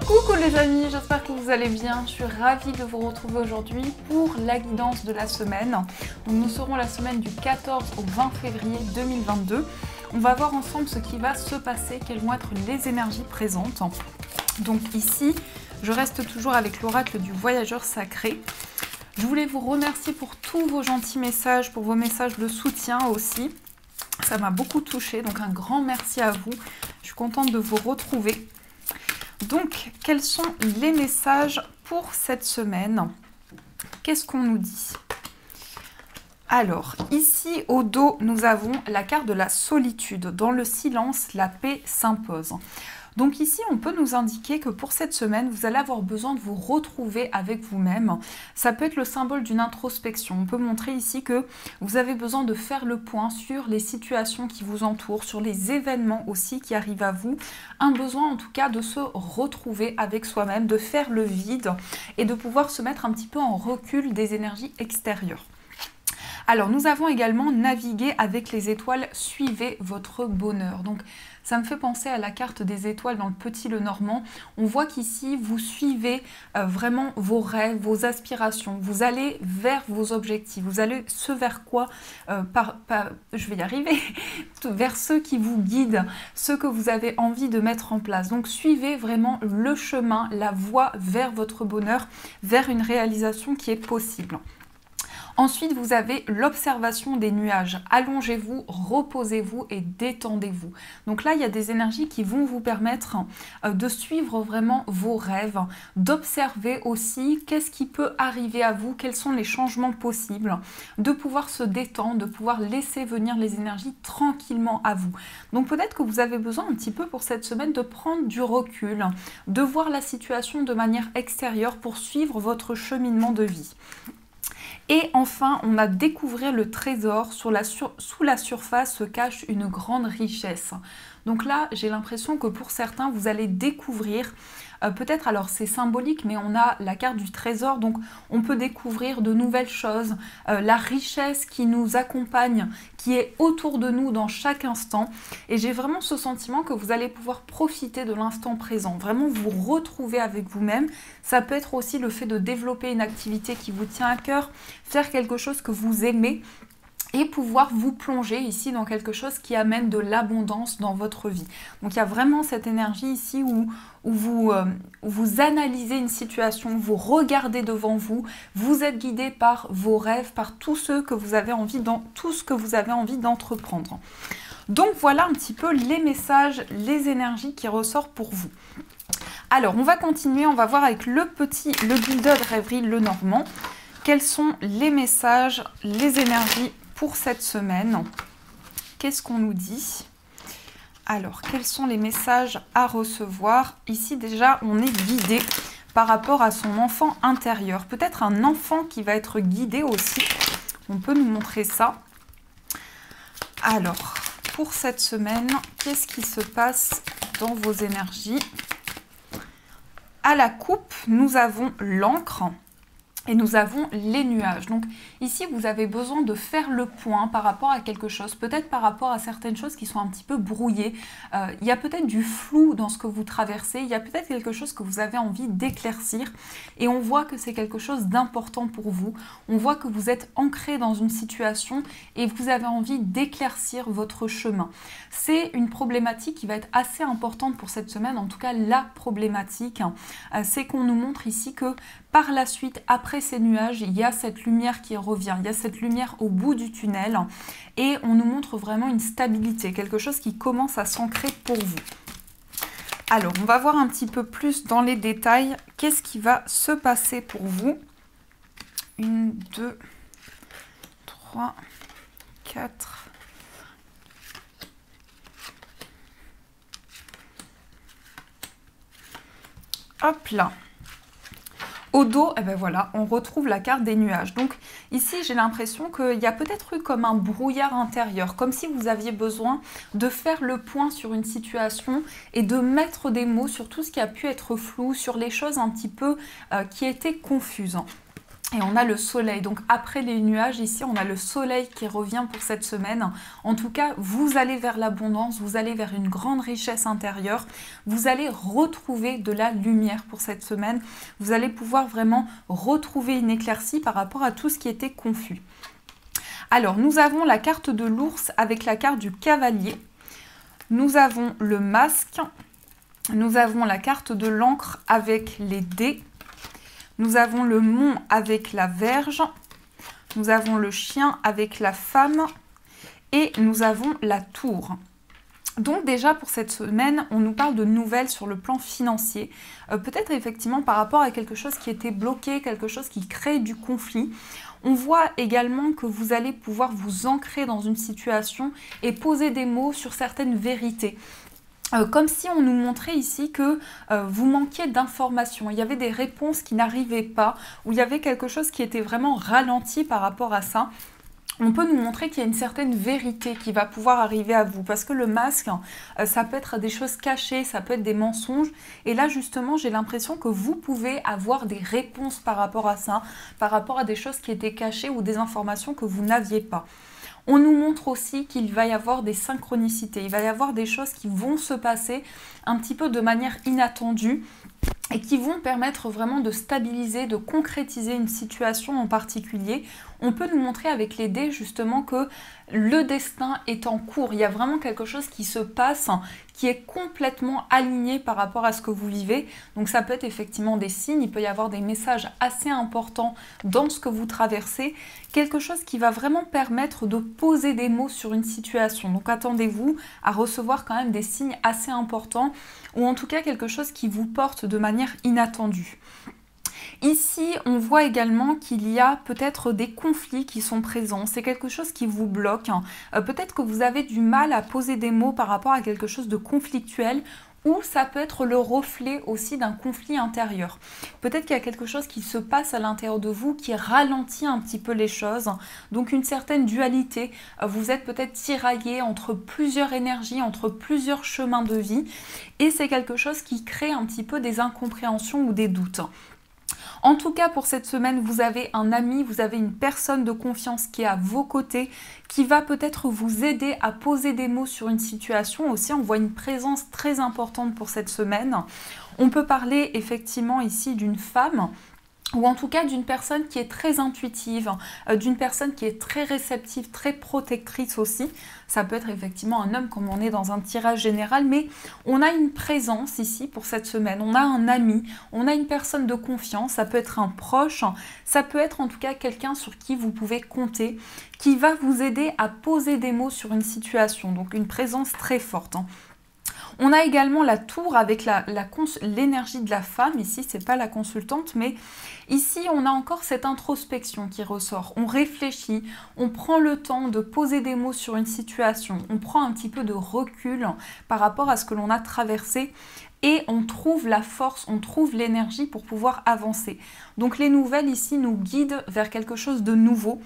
Coucou les amis, j'espère que vous allez bien. Je suis ravie de vous retrouver aujourd'hui pour la guidance de la semaine. Donc nous serons la semaine du 14 au 20 février 2022. On va voir ensemble ce qui va se passer, quelles vont être les énergies présentes. Donc ici, je reste toujours avec l'oracle du voyageur sacré. Je voulais vous remercier pour tous vos gentils messages, pour vos messages de soutien aussi. Ça m'a beaucoup touchée, donc un grand merci à vous. Je suis contente de vous retrouver. Donc, quels sont les messages pour cette semaine? Qu'est-ce qu'on nous dit? Alors, ici au dos, nous avons la carte de la solitude. Dans le silence, la paix s'impose. Donc ici, on peut nous indiquer que pour cette semaine, vous allez avoir besoin de vous retrouver avec vous-même. Ça peut être le symbole d'une introspection. On peut montrer ici que vous avez besoin de faire le point sur les situations qui vous entourent, sur les événements aussi qui arrivent à vous. Un besoin en tout cas de se retrouver avec soi-même, de faire le vide et de pouvoir se mettre un petit peu en recul des énergies extérieures. Alors, nous avons également navigué avec les étoiles, suivez votre bonheur. Donc, ça me fait penser à la carte des étoiles dans le Petit Lenormand. On voit qu'ici, vous suivez vraiment vos rêves, vos aspirations. Vous allez vers vos objectifs. Vous allez ce vers quoi je vais y arriver, vers ceux qui vous guident, ceux que vous avez envie de mettre en place. Donc, suivez vraiment le chemin, la voie vers votre bonheur, vers une réalisation qui est possible. Ensuite, vous avez l'observation des nuages. Allongez-vous, reposez-vous et détendez-vous. Donc là, il y a des énergies qui vont vous permettre de suivre vraiment vos rêves, d'observer aussi qu'est-ce qui peut arriver à vous, quels sont les changements possibles, de pouvoir se détendre, de pouvoir laisser venir les énergies tranquillement à vous. Donc peut-être que vous avez besoin un petit peu pour cette semaine de prendre du recul, de voir la situation de manière extérieure pour suivre votre cheminement de vie. Et enfin, on a découvert le trésor. Sous la surface se cache une grande richesse. Donc là, j'ai l'impression que pour certains, vous allez découvrir, peut-être alors c'est symbolique, mais on a la carte du trésor, donc on peut découvrir de nouvelles choses, la richesse qui nous accompagne, qui est autour de nous dans chaque instant. Et j'ai vraiment ce sentiment que vous allez pouvoir profiter de l'instant présent, vraiment vous retrouver avec vous-même. Ça peut être aussi le fait de développer une activité qui vous tient à cœur, faire quelque chose que vous aimez, et pouvoir vous plonger ici dans quelque chose qui amène de l'abondance dans votre vie. Donc il y a vraiment cette énergie ici où vous analysez une situation, vous regardez devant vous, vous êtes guidé par vos rêves, par tout ce que vous avez envie d'entreprendre. Donc voilà un petit peu les messages, les énergies qui ressortent pour vous. Alors on va continuer, on va voir avec le builder de rêverie Lenormand. Quels sont les messages, les énergies pour cette semaine? Qu'est-ce qu'on nous dit? Alors, quels sont les messages à recevoir? Ici, déjà, on est guidé par rapport à son enfant intérieur. Peut-être un enfant qui va être guidé aussi. On peut nous montrer ça. Alors, pour cette semaine, qu'est-ce qui se passe dans vos énergies? À la coupe, nous avons l'encre. Et nous avons les nuages. Donc ici, vous avez besoin de faire le point par rapport à quelque chose, peut-être par rapport à certaines choses qui sont un petit peu brouillées. Il y a peut-être du flou dans ce que vous traversez, il y a peut-être quelque chose que vous avez envie d'éclaircir. Et on voit que c'est quelque chose d'important pour vous. On voit que vous êtes ancré dans une situation et vous avez envie d'éclaircir votre chemin. C'est une problématique qui va être assez importante pour cette semaine. En tout cas, la problématique, c'est qu'on nous montre ici que par la suite, après ces nuages, il y a cette lumière qui revient, il y a cette lumière au bout du tunnel et on nous montre vraiment une stabilité, quelque chose qui commence à s'ancrer pour vous. Alors, on va voir un petit peu plus dans les détails, qu'est-ce qui va se passer pour vous. 1, 2, 3, 4... Hop là. Au dos, eh ben voilà, on retrouve la carte des nuages. Donc ici, j'ai l'impression qu'il y a peut-être eu comme un brouillard intérieur, comme si vous aviez besoin de faire le point sur une situation et de mettre des mots sur tout ce qui a pu être flou, sur les choses un petit peu qui étaient confuses. Et on a le soleil, donc après les nuages, ici, on a le soleil qui revient pour cette semaine. En tout cas, vous allez vers l'abondance, vous allez vers une grande richesse intérieure. Vous allez retrouver de la lumière pour cette semaine. Vous allez pouvoir vraiment retrouver une éclaircie par rapport à tout ce qui était confus. Alors, nous avons la carte de l'ours avec la carte du cavalier. Nous avons le masque. Nous avons la carte de l'encre avec les dés. Nous avons le mont avec la verge, nous avons le chien avec la femme et nous avons la tour. Donc déjà pour cette semaine, on nous parle de nouvelles sur le plan financier. Peut-être effectivement par rapport à quelque chose qui était bloqué, quelque chose qui crée du conflit. On voit également que vous allez pouvoir vous ancrer dans une situation et poser des mots sur certaines vérités. Comme si on nous montrait ici que vous manquiez d'informations, il y avait des réponses qui n'arrivaient pas, ou il y avait quelque chose qui était vraiment ralenti par rapport à ça. On peut nous montrer qu'il y a une certaine vérité qui va pouvoir arriver à vous, parce que le masque, ça peut être des choses cachées, ça peut être des mensonges, et là justement j'ai l'impression que vous pouvez avoir des réponses par rapport à ça, par rapport à des choses qui étaient cachées ou des informations que vous n'aviez pas. On nous montre aussi qu'il va y avoir des synchronicités, il va y avoir des choses qui vont se passer un petit peu de manière inattendue et qui vont permettre vraiment de stabiliser, de concrétiser une situation en particulier. On peut nous montrer avec les dés justement que le destin est en cours. Il y a vraiment quelque chose qui se passe, qui est complètement aligné par rapport à ce que vous vivez. Donc ça peut être effectivement des signes, il peut y avoir des messages assez importants dans ce que vous traversez. Quelque chose qui va vraiment permettre de poser des mots sur une situation. Donc attendez-vous à recevoir quand même des signes assez importants, ou en tout cas quelque chose qui vous porte de manière inattendue. Ici, on voit également qu'il y a peut-être des conflits qui sont présents. C'est quelque chose qui vous bloque. Peut-être que vous avez du mal à poser des mots par rapport à quelque chose de conflictuel, ou ça peut être le reflet aussi d'un conflit intérieur. Peut-être qu'il y a quelque chose qui se passe à l'intérieur de vous qui ralentit un petit peu les choses. Donc une certaine dualité. Vous êtes peut-être tiraillé entre plusieurs énergies, entre plusieurs chemins de vie. Et c'est quelque chose qui crée un petit peu des incompréhensions ou des doutes. En tout cas, pour cette semaine, vous avez un ami, vous avez une personne de confiance qui est à vos côtés, qui va peut-être vous aider à poser des mots sur une situation. Aussi, on voit une présence très importante pour cette semaine. On peut parler effectivement ici d'une femme, ou en tout cas d'une personne qui est très intuitive, d'une personne qui est très réceptive, très protectrice aussi. Ça peut être effectivement un homme comme on est dans un tirage général, mais on a une présence ici pour cette semaine. On a un ami, on a une personne de confiance, ça peut être un proche, ça peut être en tout cas quelqu'un sur qui vous pouvez compter, qui va vous aider à poser des mots sur une situation, donc une présence très forte. On a également la tour avec l'énergie de la femme. Ici, c'est pas la consultante, mais ici, on a encore cette introspection qui ressort. On réfléchit, on prend le temps de poser des mots sur une situation. On prend un petit peu de recul par rapport à ce que l'on a traversé. Et on trouve la force, on trouve l'énergie pour pouvoir avancer. Donc les nouvelles ici nous guident vers quelque chose de nouveau.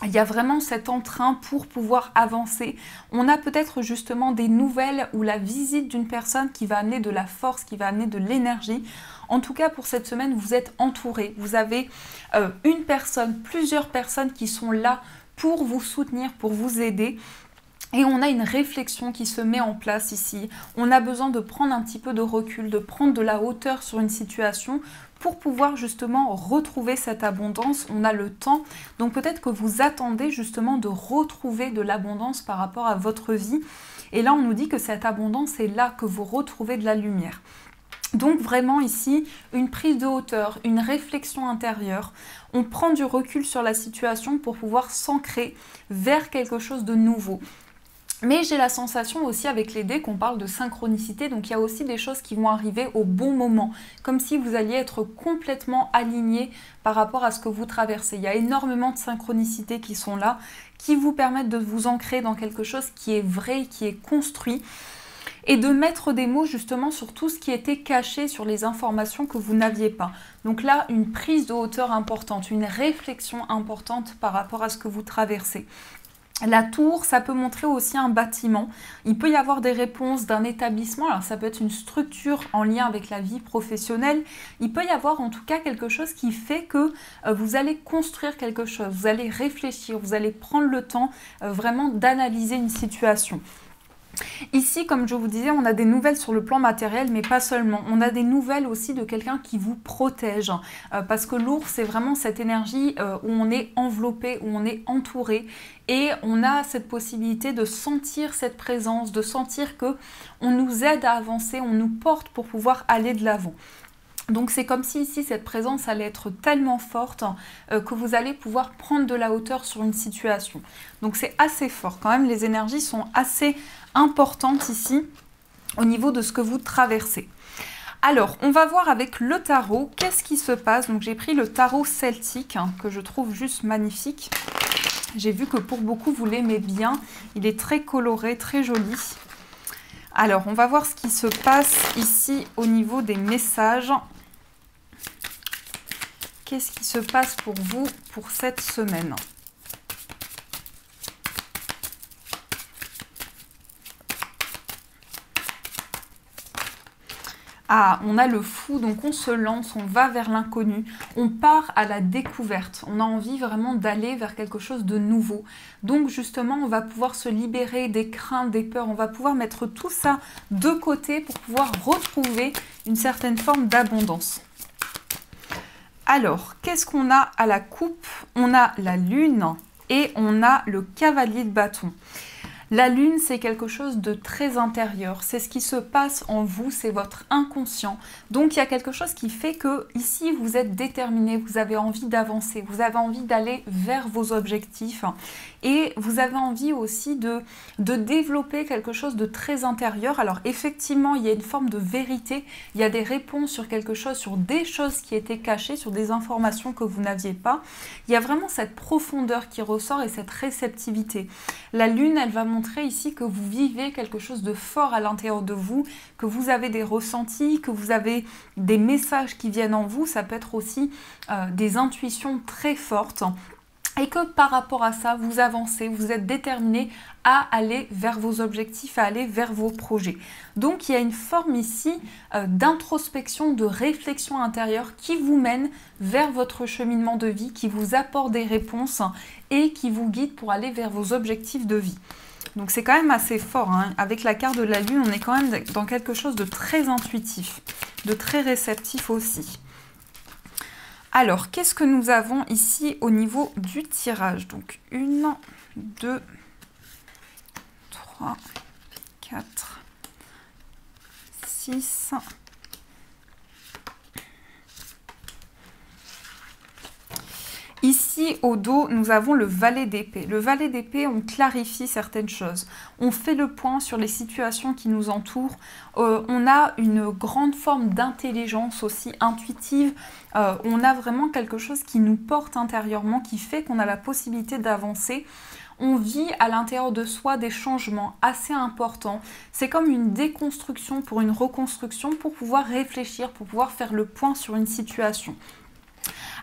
Il y a vraiment cet entrain pour pouvoir avancer. On a peut-être justement des nouvelles ou la visite d'une personne qui va amener de la force, qui va amener de l'énergie. En tout cas, pour cette semaine, vous êtes entouré. Vous avez une personne, plusieurs personnes qui sont là pour vous soutenir, pour vous aider. Et on a une réflexion qui se met en place ici. On a besoin de prendre un petit peu de recul, de prendre de la hauteur sur une situation pour pouvoir justement retrouver cette abondance. On a le temps, donc peut-être que vous attendez justement de retrouver de l'abondance par rapport à votre vie. Et là, on nous dit que cette abondance est là, que vous retrouvez de la lumière. Donc vraiment ici, une prise de hauteur, une réflexion intérieure. On prend du recul sur la situation pour pouvoir s'ancrer vers quelque chose de nouveau. Mais j'ai la sensation aussi avec les dés qu'on parle de synchronicité, donc il y a aussi des choses qui vont arriver au bon moment, comme si vous alliez être complètement aligné par rapport à ce que vous traversez. Il y a énormément de synchronicités qui sont là, qui vous permettent de vous ancrer dans quelque chose qui est vrai, qui est construit, et de mettre des mots justement sur tout ce qui était caché, sur les informations que vous n'aviez pas. Donc là, une prise de hauteur importante, une réflexion importante par rapport à ce que vous traversez. La tour, ça peut montrer aussi un bâtiment. Il peut y avoir des réponses d'un établissement. Alors, ça peut être une structure en lien avec la vie professionnelle. Il peut y avoir en tout cas quelque chose qui fait que vous allez construire quelque chose. Vous allez réfléchir, vous allez prendre le temps vraiment d'analyser une situation. Ici, comme je vous disais, on a des nouvelles sur le plan matériel, mais pas seulement. On a des nouvelles aussi de quelqu'un qui vous protège. Parce que l'ours, c'est vraiment cette énergie où on est enveloppé, où on est entouré. Et on a cette possibilité de sentir cette présence, de sentir que on nous aide à avancer, on nous porte pour pouvoir aller de l'avant. Donc c'est comme si ici cette présence allait être tellement forte que vous allez pouvoir prendre de la hauteur sur une situation. Donc c'est assez fort quand même, les énergies sont assez importantes ici au niveau de ce que vous traversez. Alors on va voir avec le tarot qu'est-ce qui se passe. Donc j'ai pris le tarot celtique que je trouve juste magnifique. J'ai vu que pour beaucoup vous l'aimez bien, il est très coloré, très joli. Alors on va voir ce qui se passe ici au niveau des messages. Qu'est-ce qui se passe pour vous pour cette semaine? Ah, on a le fou, donc on se lance, on va vers l'inconnu, on part à la découverte. On a envie vraiment d'aller vers quelque chose de nouveau. Donc justement, on va pouvoir se libérer des craintes, des peurs, on va pouvoir mettre tout ça de côté pour pouvoir retrouver une certaine forme d'abondance. Alors, qu'est-ce qu'on a à la coupe? On a la lune et on a le cavalier de bâton. La lune, c'est quelque chose de très intérieur. C'est ce qui se passe en vous, c'est votre inconscient. Donc, il y a quelque chose qui fait que ici, vous êtes déterminé, vous avez envie d'avancer, vous avez envie d'aller vers vos objectifs. Et vous avez envie aussi de développer quelque chose de très intérieur. Alors, effectivement, il y a une forme de vérité. Il y a des réponses sur quelque chose, sur des choses qui étaient cachées, sur des informations que vous n'aviez pas. Il y a vraiment cette profondeur qui ressort et cette réceptivité. La lune, elle va montrer ici que vous vivez quelque chose de fort à l'intérieur de vous, que vous avez des ressentis, que vous avez des messages qui viennent en vous. Ça peut être aussi des intuitions très fortes. Et que par rapport à ça, vous avancez, vous êtes déterminé à aller vers vos objectifs, à aller vers vos projets. Donc il y a une forme ici d'introspection, de réflexion intérieure qui vous mène vers votre cheminement de vie, qui vous apporte des réponses et qui vous guide pour aller vers vos objectifs de vie. Donc c'est quand même assez fort, hein. Avec la carte de la lune, on est quand même dans quelque chose de très intuitif, de très réceptif aussi. Alors, qu'est-ce que nous avons ici au niveau du tirage? Donc, 1, 2, 3, 4, 6. Ici, au dos, nous avons le valet d'épée. Le valet d'épée, on clarifie certaines choses. On fait le point sur les situations qui nous entourent. On a une grande forme d'intelligence aussi intuitive. On a vraiment quelque chose qui nous porte intérieurement, qui fait qu'on a la possibilité d'avancer. On vit à l'intérieur de soi des changements assez importants. C'est comme une déconstruction pour une reconstruction, pour pouvoir réfléchir, pour pouvoir faire le point sur une situation.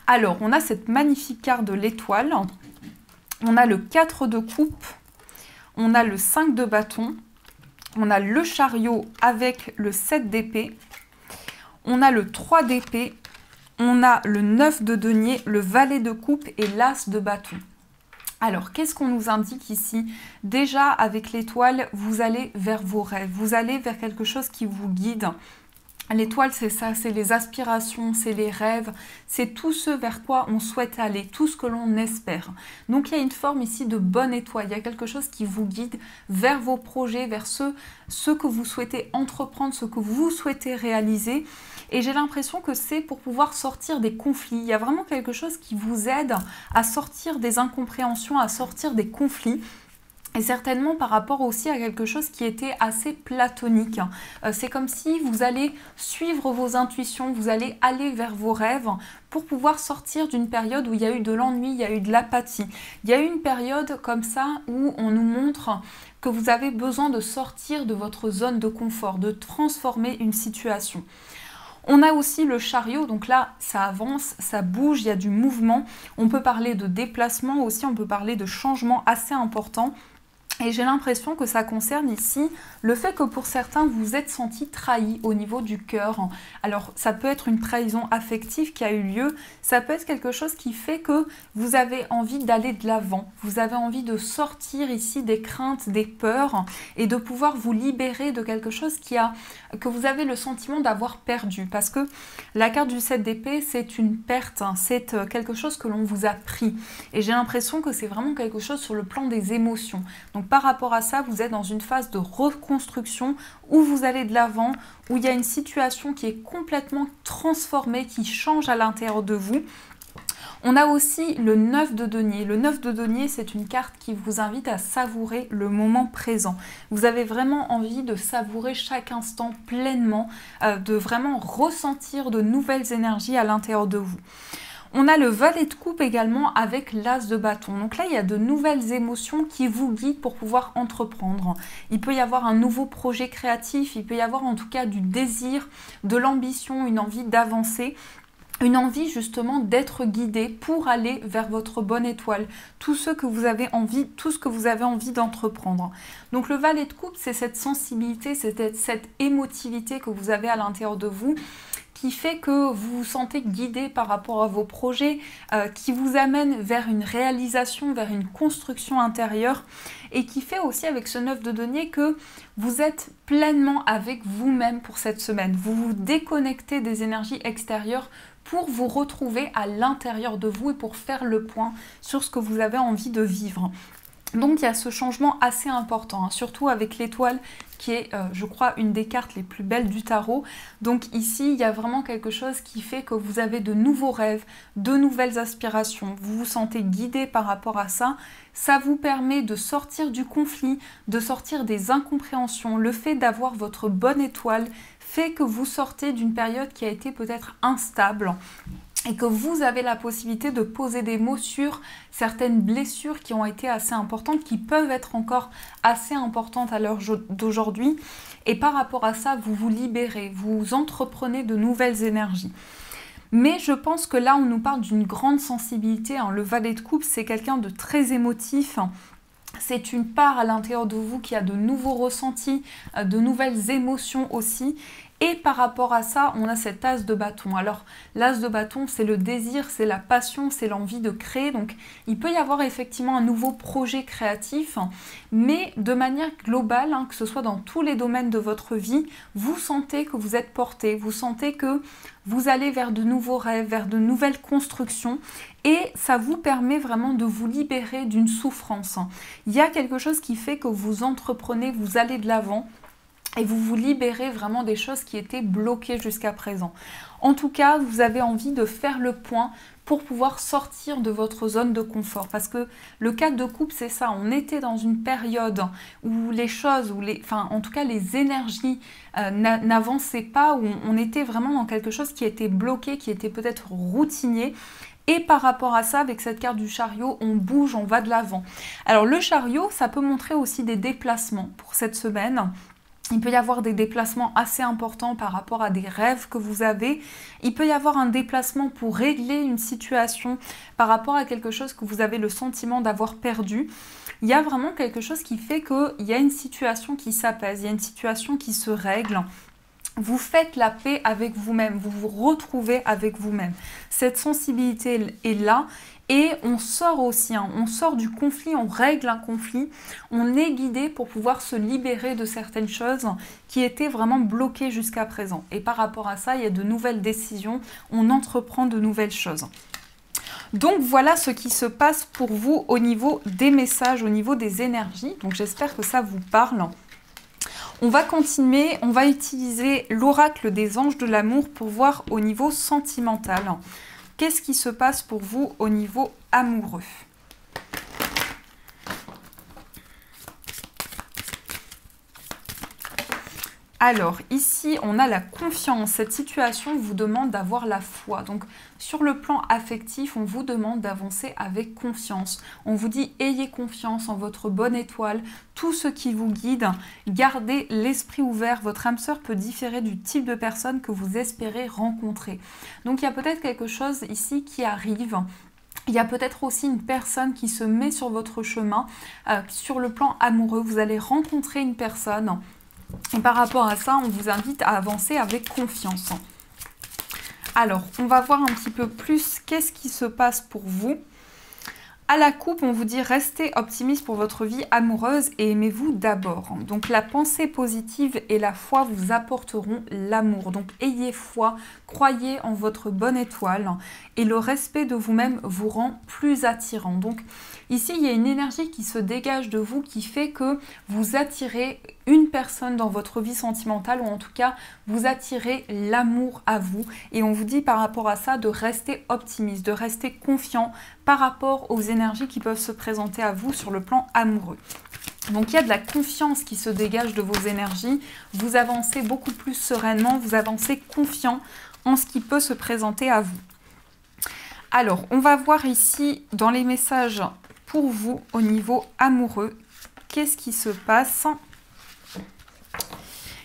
Alors, on a cette magnifique carte de l'étoile, on a le 4 de coupe, on a le 5 de bâton, on a le chariot avec le 7 d'épée, on a le 3 d'épée, on a le 9 de denier, le valet de coupe et l'as de bâton. Alors, qu'est-ce qu'on nous indique ici? Déjà, avec l'étoile, vous allez vers vos rêves, vous allez vers quelque chose qui vous guide. L'étoile, c'est ça, c'est les aspirations, c'est les rêves, c'est tout ce vers quoi on souhaite aller, tout ce que l'on espère. Donc il y a une forme ici de bonne étoile, il y a quelque chose qui vous guide vers vos projets, vers ce que vous souhaitez entreprendre, ce que vous souhaitez réaliser. Et j'ai l'impression que c'est pour pouvoir sortir des conflits. Il y a vraiment quelque chose qui vous aide à sortir des incompréhensions, à sortir des conflits. Et certainement par rapport aussi à quelque chose qui était assez platonique. C'est comme si vous allez suivre vos intuitions, vous allez aller vers vos rêves pour pouvoir sortir d'une période où il y a eu de l'ennui, il y a eu de l'apathie. Il y a eu une période comme ça où on nous montre que vous avez besoin de sortir de votre zone de confort, de transformer une situation. On a aussi le chariot, donc là ça avance, ça bouge, il y a du mouvement. On peut parler de déplacement aussi, on peut parler de changements assez importants. Et j'ai l'impression que ça concerne ici le fait que pour certains, vous vous êtes senti trahi au niveau du cœur. Alors, ça peut être une trahison affective qui a eu lieu. Ça peut être quelque chose qui fait que vous avez envie d'aller de l'avant. Vous avez envie de sortir ici des craintes, des peurs et de pouvoir vous libérer de quelque chose que vous avez le sentiment d'avoir perdu. Parce que la carte du 7 d'épée, c'est une perte. C'est quelque chose que l'on vous a pris. Et j'ai l'impression que c'est vraiment quelque chose sur le plan des émotions. Donc, par rapport à ça, vous êtes dans une phase de reconstruction où vous allez de l'avant, où il y a une situation qui est complètement transformée, qui change à l'intérieur de vous. On a aussi le 9 de denier. Le 9 de denier, c'est une carte qui vous invite à savourer le moment présent. Vous avez vraiment envie de savourer chaque instant pleinement, de vraiment ressentir de nouvelles énergies à l'intérieur de vous. On a le valet de coupe également avec l'as de bâton. Donc là, il y a de nouvelles émotions qui vous guident pour pouvoir entreprendre. Il peut y avoir un nouveau projet créatif, il peut y avoir en tout cas du désir, de l'ambition, une envie d'avancer. Une envie justement d'être guidé pour aller vers votre bonne étoile. Tout ce que vous avez envie d'entreprendre. Donc le valet de coupe, c'est cette sensibilité, c'est cette émotivité que vous avez à l'intérieur de vous, qui fait que vous vous sentez guidé par rapport à vos projets, qui vous amène vers une réalisation, vers une construction intérieure, et qui fait aussi avec ce 9 de denier que vous êtes pleinement avec vous-même pour cette semaine. Vous vous déconnectez des énergies extérieures pour vous retrouver à l'intérieur de vous et pour faire le point sur ce que vous avez envie de vivre. Donc il y a ce changement assez important, surtout avec l'étoile qui est, je crois, une des cartes les plus belles du tarot. Donc ici, il y a vraiment quelque chose qui fait que vous avez de nouveaux rêves, de nouvelles aspirations. Vous vous sentez guidé par rapport à ça. Ça vous permet de sortir du conflit, de sortir des incompréhensions. Le fait d'avoir votre bonne étoile fait que vous sortez d'une période qui a été peut-être instable et que vous avez la possibilité de poser des mots sur certaines blessures qui ont été assez importantes, qui peuvent être encore assez importantes à l'heure d'aujourd'hui. Et par rapport à ça, vous vous libérez, vous entreprenez de nouvelles énergies. Mais je pense que là, on nous parle d'une grande sensibilité. Le valet de coupe, c'est quelqu'un de très émotif. C'est une part à l'intérieur de vous qui a de nouveaux ressentis, de nouvelles émotions aussi. Et par rapport à ça, on a cet as de bâton. Alors, l'as de bâton, c'est le désir, c'est la passion, c'est l'envie de créer. Donc, il peut y avoir effectivement un nouveau projet créatif, mais de manière globale, que ce soit dans tous les domaines de votre vie, vous sentez que vous êtes porté, vous sentez que vous allez vers de nouveaux rêves, vers de nouvelles constructions. Et ça vous permet vraiment de vous libérer d'une souffrance. Il y a quelque chose qui fait que vous entreprenez, vous allez de l'avant. Et vous vous libérez vraiment des choses qui étaient bloquées jusqu'à présent. En tout cas, vous avez envie de faire le point pour pouvoir sortir de votre zone de confort. Parce que le 4 de coupe, c'est ça. On était dans une période où les choses, en tout cas les énergies n'avançaient pas, où on était vraiment dans quelque chose qui était bloqué, qui était peut-être routinier. Et par rapport à ça, avec cette carte du chariot, on bouge, on va de l'avant. Alors le chariot, ça peut montrer aussi des déplacements pour cette semaine. Il peut y avoir des déplacements assez importants par rapport à des rêves que vous avez. Il peut y avoir un déplacement pour régler une situation par rapport à quelque chose que vous avez le sentiment d'avoir perdu. Il y a vraiment quelque chose qui fait qu'il y a une situation qui s'apaise, il y a une situation qui se règle. Vous faites la paix avec vous-même, vous vous retrouvez avec vous-même. Cette sensibilité est là. Et on sort aussi, on sort du conflit, on règle un conflit, on est guidé pour pouvoir se libérer de certaines choses qui étaient vraiment bloquées jusqu'à présent. Et par rapport à ça, il y a de nouvelles décisions, on entreprend de nouvelles choses. Donc voilà ce qui se passe pour vous au niveau des messages, au niveau des énergies. Donc j'espère que ça vous parle. On va continuer, on va utiliser l'oracle des anges de l'amour pour voir au niveau sentimental. Qu'est-ce qui se passe pour vous au niveau amoureux? Alors, ici, on a la confiance. Cette situation vous demande d'avoir la foi. Donc, sur le plan affectif, on vous demande d'avancer avec confiance. On vous dit, ayez confiance en votre bonne étoile, tout ce qui vous guide. Gardez l'esprit ouvert. Votre âme sœur peut différer du type de personne que vous espérez rencontrer. Donc, il y a peut-être quelque chose ici qui arrive. Il y a peut-être aussi une personne qui se met sur votre chemin. Sur le plan amoureux, vous allez rencontrer une personne. Et par rapport à ça, on vous invite à avancer avec confiance. Alors, on va voir un petit peu plus qu'est-ce qui se passe pour vous. À la coupe, on vous dit restez optimiste pour votre vie amoureuse et aimez-vous d'abord. Donc la pensée positive et la foi vous apporteront l'amour. Donc ayez foi, croyez en votre bonne étoile et le respect de vous-même vous rend plus attirant. Donc ici, il y a une énergie qui se dégage de vous qui fait que vous attirez une personne dans votre vie sentimentale ou en tout cas vous attirez l'amour à vous et on vous dit par rapport à ça de rester optimiste, de rester confiant par rapport aux énergies qui peuvent se présenter à vous sur le plan amoureux. Donc il y a de la confiance qui se dégage de vos énergies, vous avancez beaucoup plus sereinement, vous avancez confiant en ce qui peut se présenter à vous. Alors on va voir ici dans les messages pour vous au niveau amoureux, qu'est-ce qui se passe ?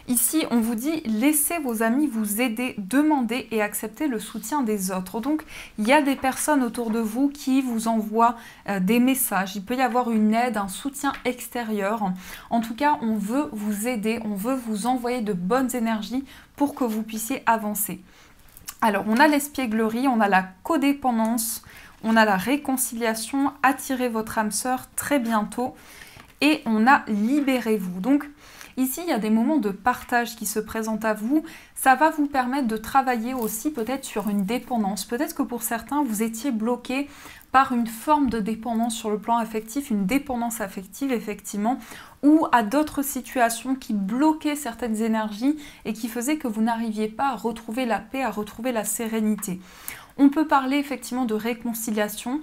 Ici, on vous dit, laissez vos amis vous aider, demandez et acceptez le soutien des autres. Donc, il y a des personnes autour de vous qui vous envoient des messages. Il peut y avoir une aide, un soutien extérieur. En tout cas, on veut vous aider, on veut vous envoyer de bonnes énergies pour que vous puissiez avancer. Alors, on a l'espièglerie, on a la codépendance, on a la réconciliation, attirez votre âme sœur très bientôt et on a libérez-vous. Donc, ici, il y a des moments de partage qui se présentent à vous. Ça va vous permettre de travailler aussi peut-être sur une dépendance. Peut-être que pour certains, vous étiez bloqué par une forme de dépendance sur le plan affectif, une dépendance affective effectivement, ou à d'autres situations qui bloquaient certaines énergies et qui faisaient que vous n'arriviez pas à retrouver la paix, à retrouver la sérénité. On peut parler effectivement de réconciliation.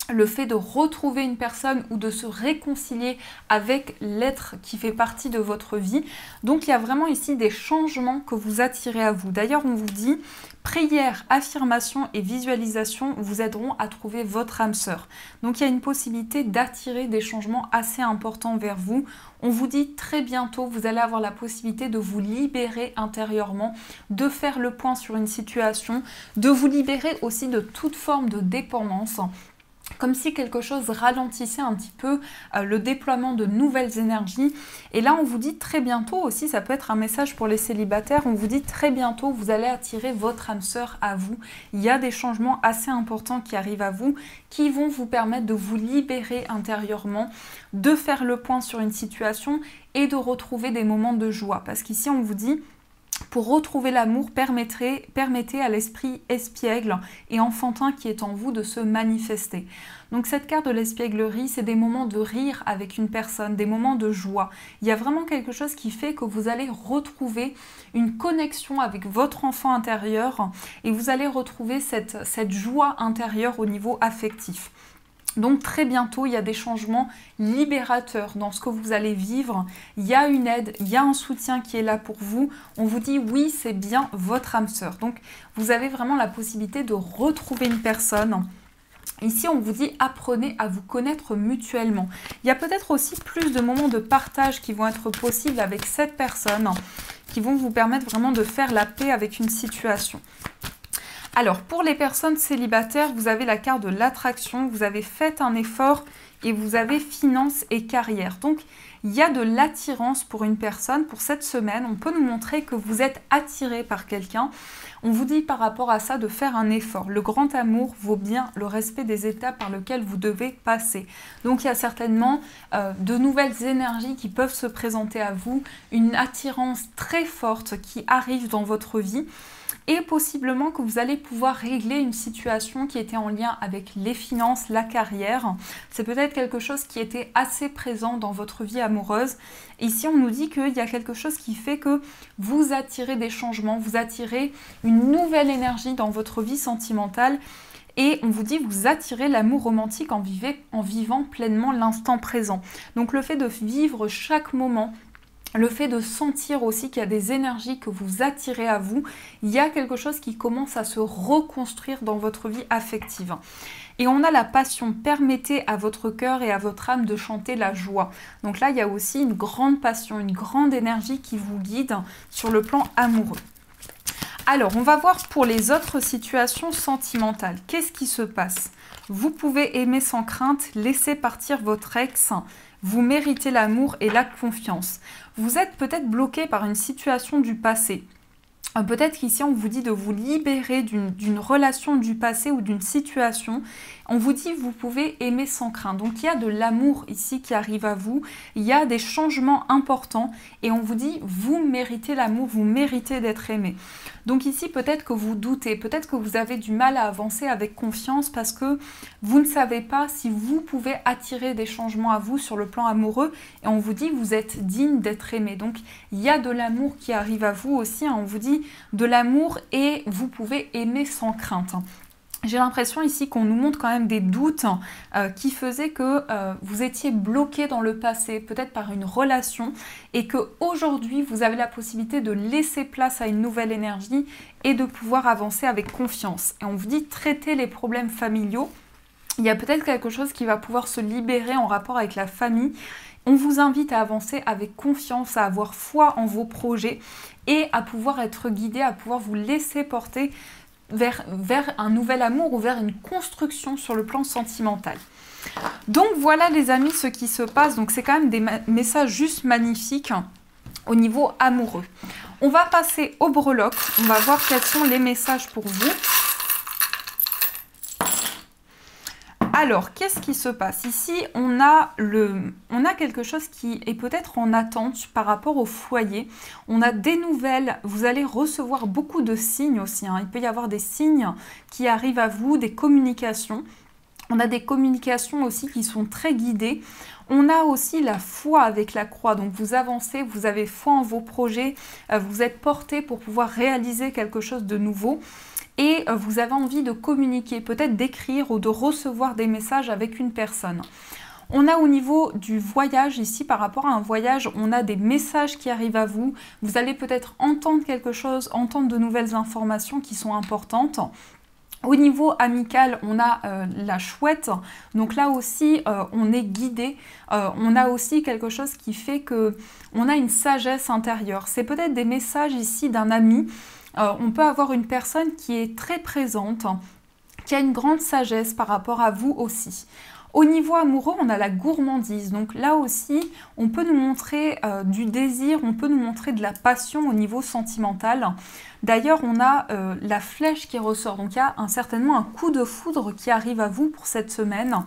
Le fait de retrouver une personne ou de se réconcilier avec l'être qui fait partie de votre vie. Donc il y a vraiment ici des changements que vous attirez à vous. D'ailleurs, on vous dit, prière, affirmation et visualisation vous aideront à trouver votre âme sœur. Donc il y a une possibilité d'attirer des changements assez importants vers vous. On vous dit très bientôt, vous allez avoir la possibilité de vous libérer intérieurement, de faire le point sur une situation, de vous libérer aussi de toute forme de dépendance. Comme si quelque chose ralentissait un petit peu le déploiement de nouvelles énergies. Et là, on vous dit très bientôt aussi, ça peut être un message pour les célibataires, on vous dit très bientôt, vous allez attirer votre âme sœur à vous. Il y a des changements assez importants qui arrivent à vous, qui vont vous permettre de vous libérer intérieurement, de faire le point sur une situation et de retrouver des moments de joie. Parce qu'ici, on vous dit... Pour retrouver l'amour, permettez à l'esprit espiègle et enfantin qui est en vous de se manifester. Donc cette carte de l'espièglerie, c'est des moments de rire avec une personne, des moments de joie. Il y a vraiment quelque chose qui fait que vous allez retrouver une connexion avec votre enfant intérieur et vous allez retrouver cette joie intérieure au niveau affectif. Donc très bientôt, il y a des changements libérateurs dans ce que vous allez vivre. Il y a une aide, il y a un soutien qui est là pour vous. On vous dit oui, c'est bien votre âme sœur. Donc vous avez vraiment la possibilité de retrouver une personne. Ici, on vous dit apprenez à vous connaître mutuellement. Il y a peut-être aussi plus de moments de partage qui vont être possibles avec cette personne, qui vont vous permettre vraiment de faire la paix avec une situation. Alors, pour les personnes célibataires, vous avez la carte de l'attraction, vous avez fait un effort et vous avez finance et carrière. Donc, il y a de l'attirance pour une personne. Pour cette semaine, on peut nous montrer que vous êtes attiré par quelqu'un. On vous dit par rapport à ça de faire un effort. Le grand amour vaut bien le respect des étapes par lesquelles vous devez passer. Donc, il y a certainement de nouvelles énergies qui peuvent se présenter à vous, une attirance très forte qui arrive dans votre vie. Et possiblement que vous allez pouvoir régler une situation qui était en lien avec les finances, la carrière. C'est peut-être quelque chose qui était assez présent dans votre vie amoureuse. Ici, on nous dit qu'il y a quelque chose qui fait que vous attirez des changements, vous attirez une nouvelle énergie dans votre vie sentimentale. Et on vous dit vous attirez l'amour romantique en vivant pleinement l'instant présent. Donc le fait de vivre chaque moment le fait de sentir aussi qu'il y a des énergies que vous attirez à vous, il y a quelque chose qui commence à se reconstruire dans votre vie affective. Et on a la passion, permettez à votre cœur et à votre âme de chanter la joie. Donc là, il y a aussi une grande passion, une grande énergie qui vous guide sur le plan amoureux. Alors, on va voir pour les autres situations sentimentales. Qu'est-ce qui se passe? Vous pouvez aimer sans crainte, laisser partir votre ex. Vous méritez l'amour et la confiance. Vous êtes peut-être bloqué par une situation du passé. Peut-être qu'ici, on vous dit de vous libérer d'une relation du passé ou d'une situation. On vous dit que vous pouvez aimer sans crainte. Donc, il y a de l'amour ici qui arrive à vous. Il y a des changements importants. Et on vous dit, vous méritez l'amour, vous méritez d'être aimé. Donc ici, peut-être que vous doutez, peut-être que vous avez du mal à avancer avec confiance parce que vous ne savez pas si vous pouvez attirer des changements à vous sur le plan amoureux. Et on vous dit, vous êtes digne d'être aimé. Donc, il y a de l'amour qui arrive à vous aussi. On vous dit de l'amour et vous pouvez aimer sans crainte. J'ai l'impression ici qu'on nous montre quand même des doutes qui faisaient que vous étiez bloqué dans le passé, peut-être par une relation, et qu'aujourd'hui, vous avez la possibilité de laisser place à une nouvelle énergie et de pouvoir avancer avec confiance. Et on vous dit traiter les problèmes familiaux. Il y a peut-être quelque chose qui va pouvoir se libérer en rapport avec la famille. On vous invite à avancer avec confiance, à avoir foi en vos projets et à pouvoir être guidé, à pouvoir vous laisser porter vers un nouvel amour ou vers une construction sur le plan sentimental. Donc voilà les amis ce qui se passe. Donc c'est quand même des messages juste magnifiques au niveau amoureux. On va passer au breloque. On va voir quels sont les messages pour vous. Alors, qu'est-ce qui se passe? Ici, on a quelque chose qui est peut-être en attente par rapport au foyer. On a des nouvelles, vous allez recevoir beaucoup de signes aussi. Il peut y avoir des signes qui arrivent à vous, des communications. On a des communications aussi qui sont très guidées. On a aussi la foi avec la croix. Donc, vous avancez, vous avez foi en vos projets, vous êtes porté pour pouvoir réaliser quelque chose de nouveau. Et vous avez envie de communiquer, peut-être d'écrire ou de recevoir des messages avec une personne. On a au niveau du voyage ici, par rapport à un voyage, on a des messages qui arrivent à vous. Vous allez peut-être entendre quelque chose, entendre de nouvelles informations qui sont importantes. Au niveau amical, on a la chouette, donc là aussi on est guidé, on a aussi quelque chose qui fait qu'on a une sagesse intérieure. C'est peut-être des messages ici d'un ami. On peut avoir une personne qui est très présente, qui a une grande sagesse par rapport à vous aussi. Au niveau amoureux, on a la gourmandise. Donc là aussi, on peut nous montrer du désir, on peut nous montrer de la passion au niveau sentimental. D'ailleurs, on a la flèche qui ressort. Donc il y a certainement un coup de foudre qui arrive à vous pour cette semaine.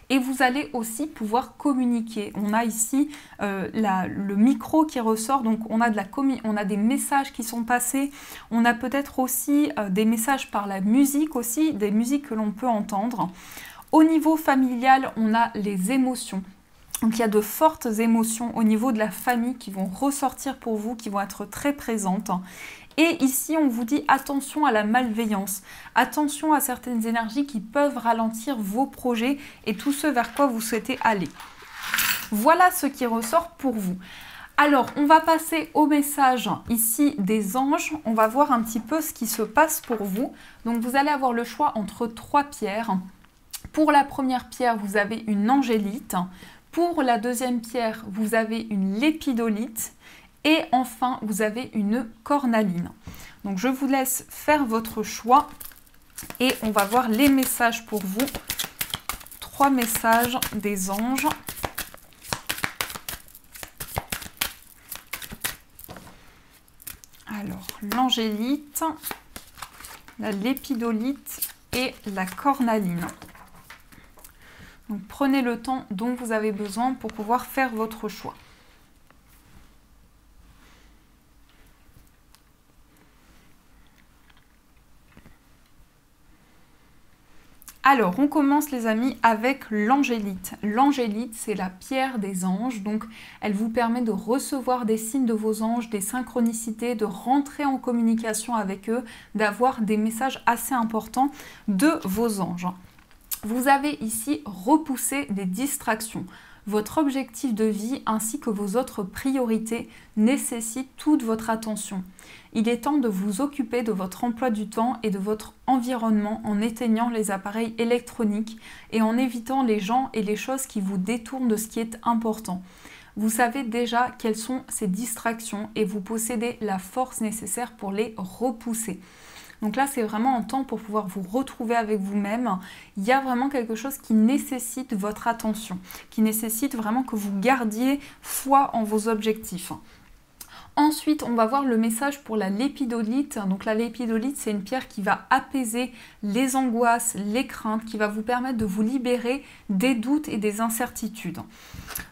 Et vous allez aussi pouvoir communiquer. On a ici le micro qui ressort. Donc on a des messages qui sont passés. On a peut-être aussi des messages par la musique aussi, des musiques que l'on peut entendre. Au niveau familial, on a les émotions. Donc il y a de fortes émotions au niveau de la famille qui vont ressortir pour vous, qui vont être très présentes. Et ici, on vous dit attention à la malveillance, attention à certaines énergies qui peuvent ralentir vos projets et tout ce vers quoi vous souhaitez aller. Voilà ce qui ressort pour vous. Alors, on va passer au message ici des anges. On va voir un petit peu ce qui se passe pour vous. Donc, vous allez avoir le choix entre 3 pierres. Pour la première pierre, vous avez une angélite. Pour la deuxième pierre, vous avez une lépidolite. Et enfin, vous avez une cornaline. Donc, je vous laisse faire votre choix. Et on va voir les messages pour vous. 3 messages des anges. Alors, l'angélite, la lépidolite et la cornaline. Donc, prenez le temps dont vous avez besoin pour pouvoir faire votre choix. Alors, on commence les amis avec l'angélite. L'angélite, c'est la pierre des anges, donc elle vous permet de recevoir des signes de vos anges, des synchronicités, de rentrer en communication avec eux, d'avoir des messages assez importants de vos anges. Vous avez ici repoussé des distractions. votre objectif de vie ainsi que vos autres priorités nécessitent toute votre attention. Il est temps de vous occuper de votre emploi du temps et de votre environnement en éteignant les appareils électroniques et en évitant les gens et les choses qui vous détournent de ce qui est important. Vous savez déjà quelles sont ces distractions et vous possédez la force nécessaire pour les repousser. Donc là, c'est vraiment un temps pour pouvoir vous retrouver avec vous-même. Il y a vraiment quelque chose qui nécessite votre attention, qui nécessite vraiment que vous gardiez foi en vos objectifs. Ensuite, on va voir le message pour la lépidolite. Donc la lépidolite, c'est une pierre qui va apaiser les angoisses, les craintes, qui va vous permettre de vous libérer des doutes et des incertitudes.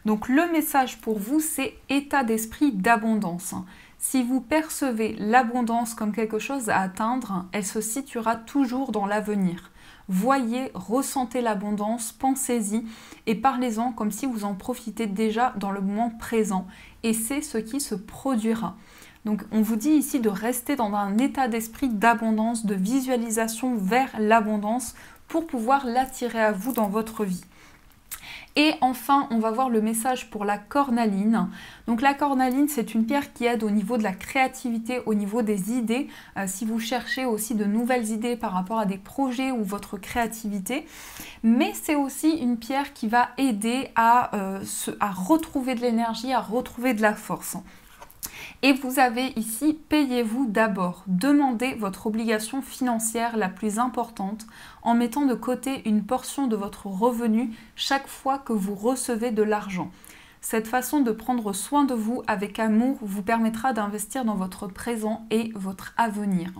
Donc le message pour vous, c'est état d'esprit d'abondance. Si vous percevez l'abondance comme quelque chose à atteindre, elle se situera toujours dans l'avenir. Voyez, ressentez l'abondance, pensez-y et parlez-en comme si vous en profitez déjà dans le moment présent. Et c'est ce qui se produira. Donc on vous dit ici de rester dans un état d'esprit d'abondance, de visualisation vers l'abondance pour pouvoir l'attirer à vous dans votre vie. Et enfin, on va voir le message pour la cornaline. Donc la cornaline, c'est une pierre qui aide au niveau de la créativité, au niveau des idées. Si vous cherchez aussi de nouvelles idées par rapport à des projets ou votre créativité. Mais c'est aussi une pierre qui va aider à retrouver de l'énergie, à retrouver de la force. Et vous avez ici, payez-vous d'abord. Demandez votre obligation financière la plus importante en mettant de côté une portion de votre revenu chaque fois que vous recevez de l'argent. Cette façon de prendre soin de vous avec amour vous permettra d'investir dans votre présent et votre avenir.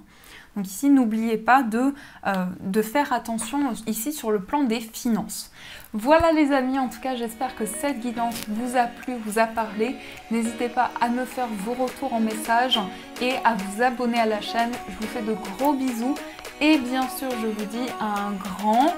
Donc ici, n'oubliez pas de faire attention ici sur le plan des finances. Voilà les amis, en tout cas j'espère que cette guidance vous a plu, vous a parlé. N'hésitez pas à me faire vos retours en message et à vous abonner à la chaîne. Je vous fais de gros bisous et bien sûr je vous dis un grand